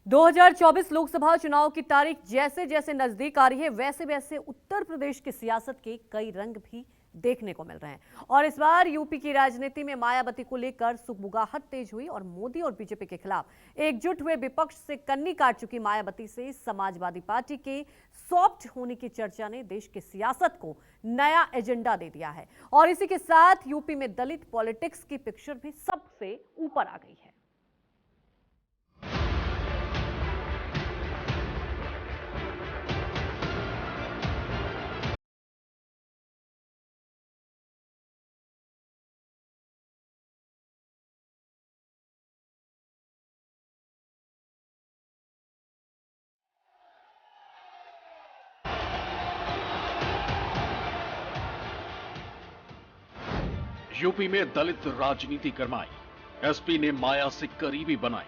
2024 लोकसभा चुनाव की तारीख जैसे जैसे नजदीक आ रही है, वैसे वैसे उत्तर प्रदेश की सियासत के कई रंग भी देखने को मिल रहे हैं। और इस बार यूपी की राजनीति में मायावती को लेकर सुगबुगाहट तेज हुई और मोदी और बीजेपी के खिलाफ एकजुट हुए विपक्ष से कन्नी काट चुकी मायावती से समाजवादी पार्टी के सॉफ्ट होने की चर्चा ने देश की सियासत को नया एजेंडा दे दिया है। और इसी के साथ यूपी में दलित पॉलिटिक्स की पिक्चर भी सबसे ऊपर आ गई है। यूपी में दलित राजनीति गरमाई, एसपी ने माया से करीबी बनाई।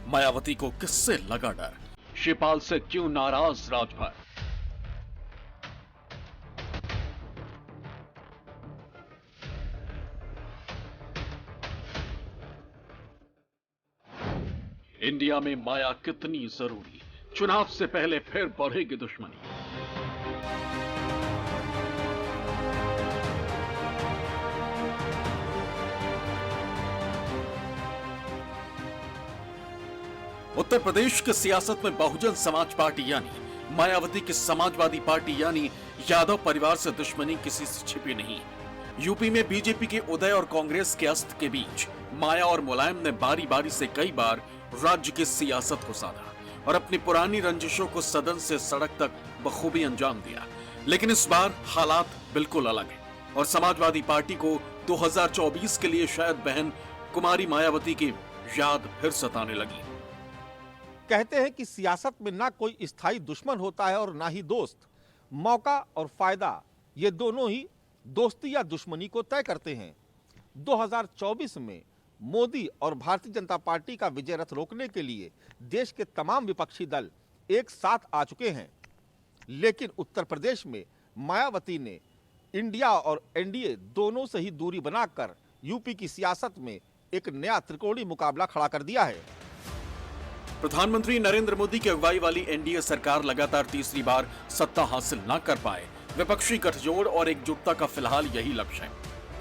मायावती को किससे लगा डर? शिवपाल से क्यों नाराज राजभर? इंडिया में माया कितनी जरूरी? चुनाव से पहले फिर बढ़ेगी दुश्मनी। उत्तर प्रदेश की सियासत में बहुजन समाज पार्टी यानी मायावती की समाजवादी पार्टी यानी यादव परिवार से दुश्मनी किसी से छिपी नहीं। यूपी में बीजेपी के उदय और कांग्रेस के अस्त के बीच माया और मुलायम ने बारी बारी से कई बार राज्य की सियासत को साधा और अपनी पुरानी रंजिशों को सदन से सड़क तक बखूबी अंजाम दिया। लेकिन इस बार हालात बिल्कुल अलग है और समाजवादी पार्टी को 2024 के लिए शायद बहन कुमारी मायावती की याद फिर सताने लगी। कहते हैं कि सियासत में ना कोई स्थायी दुश्मन होता है और ना ही दोस्त। मौका और फायदा ये दोनों ही दोस्ती या दुश्मनी को तय करते हैं। 2024 में मोदी और भारतीय जनता पार्टी का विजय रथ रोकने के लिए देश के तमाम विपक्षी दल एक साथ आ चुके हैं। लेकिन उत्तर प्रदेश में मायावती ने इंडिया और एनडीए दोनों से ही दूरी बनाकर यूपी की सियासत में एक नया त्रिकोणीय मुकाबला खड़ा कर दिया है। प्रधानमंत्री नरेंद्र मोदी की अगुवाई वाली एनडीए सरकार लगातार तीसरी बार सत्ता हासिल न कर पाए। विपक्षी गठजोड़ और एकजुटता का फिलहाल यही लक्ष्य है।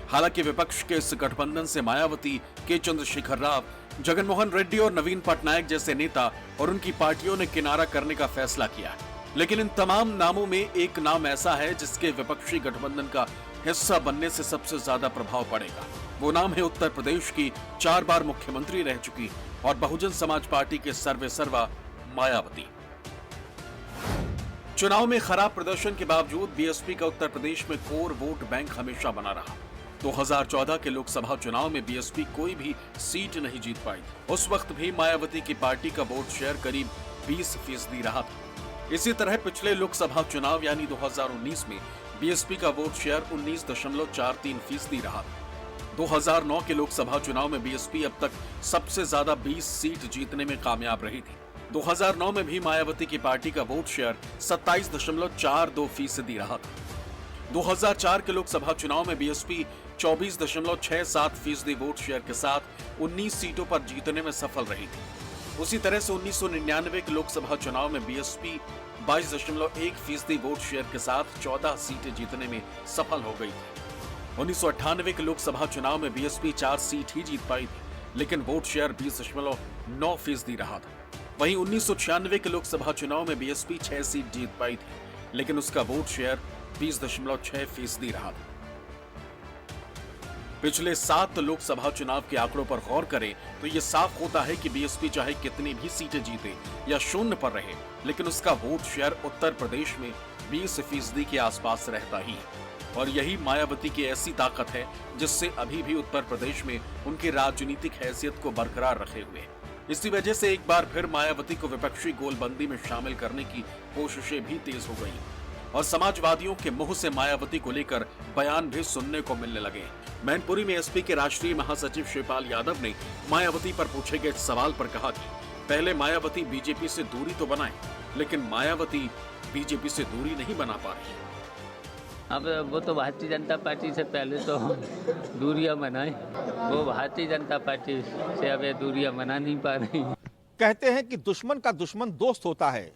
हालांकि विपक्ष के इस गठबंधन से मायावती, के चंद्रशेखर राव, जगनमोहन रेड्डी और नवीन पटनायक जैसे नेता और उनकी पार्टियों ने किनारा करने का फैसला किया है। लेकिन इन तमाम नामों में एक नाम ऐसा है जिसके विपक्षी गठबंधन का हिस्सा बनने से सबसे ज्यादा प्रभाव पड़ेगा। वो नाम है उत्तर प्रदेश की 4 बार मुख्यमंत्री रह चुकी और बहुजन समाज पार्टी के सर्वेसर्वा मायावती। चुनाव में खराब प्रदर्शन के बावजूद बीएसपी का उत्तर प्रदेश में कोर वोट बैंक हमेशा बना रहा। 2014 के लोकसभा चुनाव में बीएसपी कोई भी सीट नहीं जीत पाई। उस वक्त भी मायावती की पार्टी का वोट शेयर करीब 20% रहा था। इसी तरह पिछले लोकसभा चुनाव यानी 2019 में बीएसपी का वोट शेयर 19.43% रहा था। 2009 के लोकसभा चुनाव में बीएसपी अब तक सबसे ज्यादा 20 सीट जीतने में कामयाब रही थी। 2009 में भी मायावती की पार्टी का वोट शेयर 27.42% रहा था। 2004 के लोकसभा चुनाव में बीएसपी 24.67% वोट शेयर के साथ 19 सीटों पर जीतने में सफल रही थी। उसी तरह से 1999 के लोकसभा चुनाव में बीएसपी 22.1% वोट शेयर के साथ 14 सीटें जीतने में सफल हो गई थी। 1998 के लोकसभा चुनाव में बीएसपी 4 सीट ही जीत पाई थी, लेकिन वोट शेयर 20.9% रहा था। वहीं 1996 के लोकसभा चुनाव में बीएसपी 6 सीट जीत पाई थी, लेकिन उसका वोट शेयर 20.6% रहा था। पिछले 7 लोकसभा चुनाव के आंकड़ों पर गौर करें तो यह साफ होता है कि बीएसपी चाहे कितनी भी सीटें जीते या शून्य पर रहे, लेकिन उसका वोट शेयर उत्तर प्रदेश में 20% के आसपास रहता ही है। और यही मायावती की ऐसी ताकत है जिससे अभी भी उत्तर प्रदेश में उनकी राजनीतिक हैसियत को बरकरार रखे हुए है। इसी वजह से एक बार फिर मायावती को विपक्षी गोलबंदी में शामिल करने की कोशिशें भी तेज हो गई और समाजवादियों के मुंह से मायावती को लेकर बयान भी सुनने को मिलने लगे। मैनपुरी में एसपी के राष्ट्रीय महासचिव शिवपाल यादव ने मायावती पर पूछे गए सवाल पर कहा कि पहले मायावती बीजेपी से दूरी तो बनाए, लेकिन मायावती बीजेपी से दूरी नहीं बना पा रही। अब वो तो भारतीय जनता पार्टी से पहले तो दूरियां बनाए, वो भारतीय जनता पार्टी से अब ये दूरियां बना नहीं पा रही। कहते हैं कि दुश्मन का दुश्मन दोस्त होता है,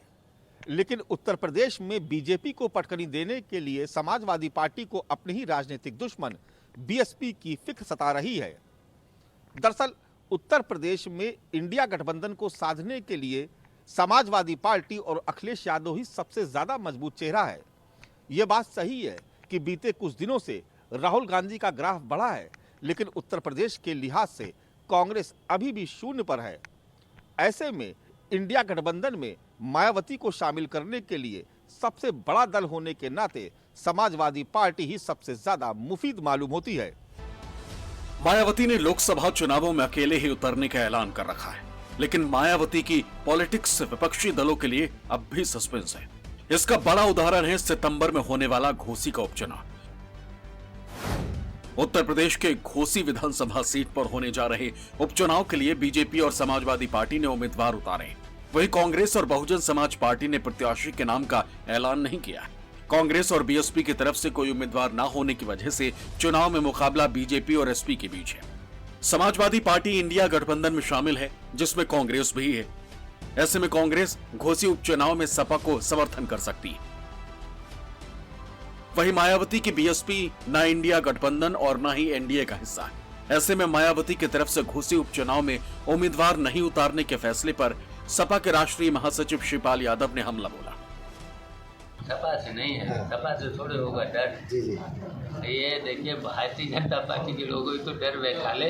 लेकिन उत्तर प्रदेश में बीजेपी को पटकनी देने के लिए समाजवादी पार्टी को अपने ही राजनीतिक दुश्मन बीएसपी की फिक्र सता रही है। दरअसल उत्तर प्रदेश में इंडिया गठबंधन को साधने के लिए समाजवादी पार्टी और अखिलेश यादव ही सबसे ज्यादा मजबूत चेहरा है। यह बात सही है कि बीते कुछ दिनों से राहुल गांधी का ग्राफ बढ़ा है, लेकिन उत्तर प्रदेश के लिहाज से कांग्रेस अभी भी शून्य पर है। ऐसे में इंडिया गठबंधन में मायावती को शामिल करने के लिए सबसे बड़ा दल होने के नाते समाजवादी पार्टी ही सबसे ज्यादा मुफीद मालूम होती है। मायावती ने लोकसभा चुनावों में अकेले ही उतरने का ऐलान कर रखा है, लेकिन मायावती की पॉलिटिक्स विपक्षी दलों के लिए अब भी सस्पेंस है। इसका बड़ा उदाहरण है सितंबर में होने वाला घोसी का उपचुनाव। उत्तर प्रदेश के घोसी विधानसभा सीट पर होने जा रहे उपचुनाव के लिए बीजेपी और समाजवादी पार्टी ने उम्मीदवार उतारे। वहीं कांग्रेस और बहुजन समाज पार्टी ने प्रत्याशी के नाम का ऐलान नहीं किया। कांग्रेस और बीएसपी की तरफ से कोई उम्मीदवार न होने की वजह से चुनाव में मुकाबला बीजेपी और एसपी के बीच है। समाजवादी पार्टी इंडिया गठबंधन में शामिल है, जिसमें कांग्रेस भी है। ऐसे में कांग्रेस घोसी उपचुनाव में सपा को समर्थन कर सकती है। वहीं मायावती की बीएसपी न इंडिया गठबंधन और न ही एनडीए का हिस्सा है। ऐसे में मायावती की तरफ से घोसी उपचुनाव में उम्मीदवार नहीं उतारने के फैसले पर सपा के राष्ट्रीय महासचिव शिवपाल यादव ने हमला बोला। सपा से नहीं है, सपा से थोड़े होगा डर। जी जी। ये देखिए भारतीय जनता पार्टी के लोगों को डर बैठा ले।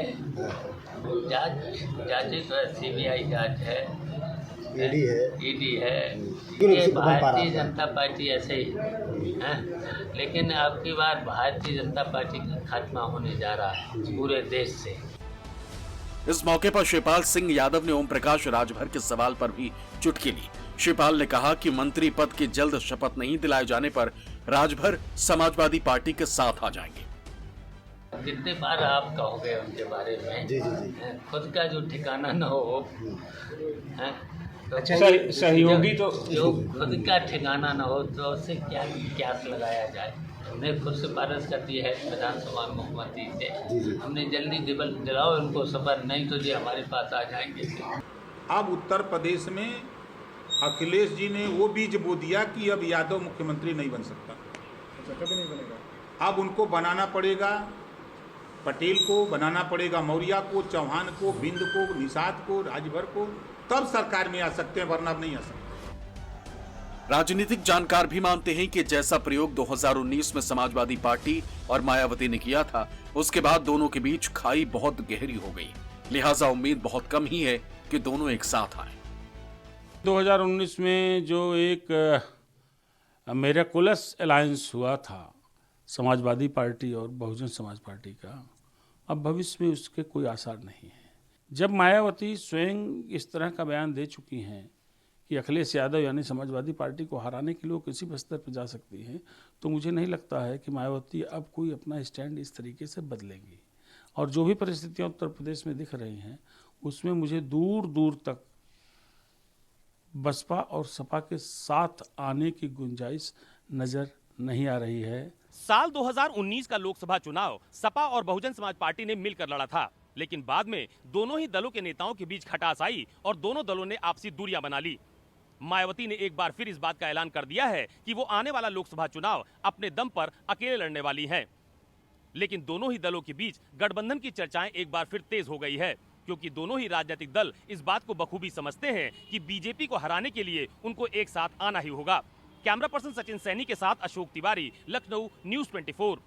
जांच तो सीबीआई जांच है, ईडी है। ये भारतीय जनता पार्टी ऐसे ही है, लेकिन अब की बार भारतीय जनता पार्टी का खात्मा होने जा रहा है पूरे देश से। इस मौके पर शिवपाल सिंह यादव ने ओम प्रकाश राजभर के सवाल पर भी चुटकी ली। शिवपाल ने कहा कि मंत्री पद की जल्द शपथ नहीं दिलाए जाने पर राजभर समाजवादी पार्टी के साथ आ जाएंगे। कितने बार आप कहोगे उनके बारे में? जी जी जी। खुद का जो ठिकाना न हो, अच्छा, सहयोगी तो जो खुद का ठिकाना न हो तो उससे क्या क्यास लगाया जाए। हमने खुद सिफारिश कर दी है विधानसभा में मुख्यमंत्री से, हमने जल्दी दिलाओ उनको सफर, नहीं तो जी हमारे पास आ जाएंगे। अब उत्तर प्रदेश में अखिलेश जी ने वो बीज बो दिया कि अब यादव मुख्यमंत्री नहीं बन सकता। कभी नहीं बनेगा। अब उनको बनाना पड़ेगा, पटेल को बनाना पड़ेगा, मौर्य को, चौहान को, बिंद को, निषाद को, राजभर को, तब सरकार में आ सकते हैं, वरना नहीं आ सकते। राजनीतिक जानकार भी मानते हैं कि जैसा प्रयोग 2019 में समाजवादी पार्टी और मायावती ने किया था, उसके बाद दोनों के बीच खाई बहुत गहरी हो गई। लिहाजा उम्मीद बहुत कम ही है कि दोनों एक साथ आए। 2019 में जो एक मेराकुलस अलायंस हुआ था समाजवादी पार्टी और बहुजन समाज पार्टी का, अब भविष्य में उसके कोई आसार नहीं है। जब मायावती स्वयं इस तरह का बयान दे चुकी हैं कि अखिलेश यादव यानी समाजवादी पार्टी को हराने के लिए किसी भी स्तर पर जा सकती हैं, तो मुझे नहीं लगता है कि मायावती अब कोई अपना स्टैंड इस तरीके से बदलेंगी। और जो भी परिस्थितियां उत्तर प्रदेश में दिख रही हैं, उसमें मुझे दूर दूर तक बसपा और सपा के साथ आने की गुंजाइश नजर नहीं आ रही है। साल 2019 का लोकसभा चुनाव सपा और बहुजन समाज पार्टी ने मिलकर लड़ा था, लेकिन बाद में दोनों ही दलों के नेताओं के बीच खटास आई और दोनों दलों ने आपसी दूरियां बना ली। मायावती ने एक बार फिर इस बात का ऐलान कर दिया है कि वो आने वाला लोकसभा चुनाव अपने दम पर अकेले लड़ने वाली हैं। लेकिन दोनों ही दलों के बीच गठबंधन की चर्चाएं एक बार फिर तेज हो गई है, क्योंकि दोनों ही राजनीतिक दल इस बात को बखूबी समझते हैं कि बीजेपी को हराने के लिए उनको एक साथ आना ही होगा। कैमरा पर्सन सचिन सैनी के साथ अशोक तिवारी, लखनऊ, न्यूज़ 24।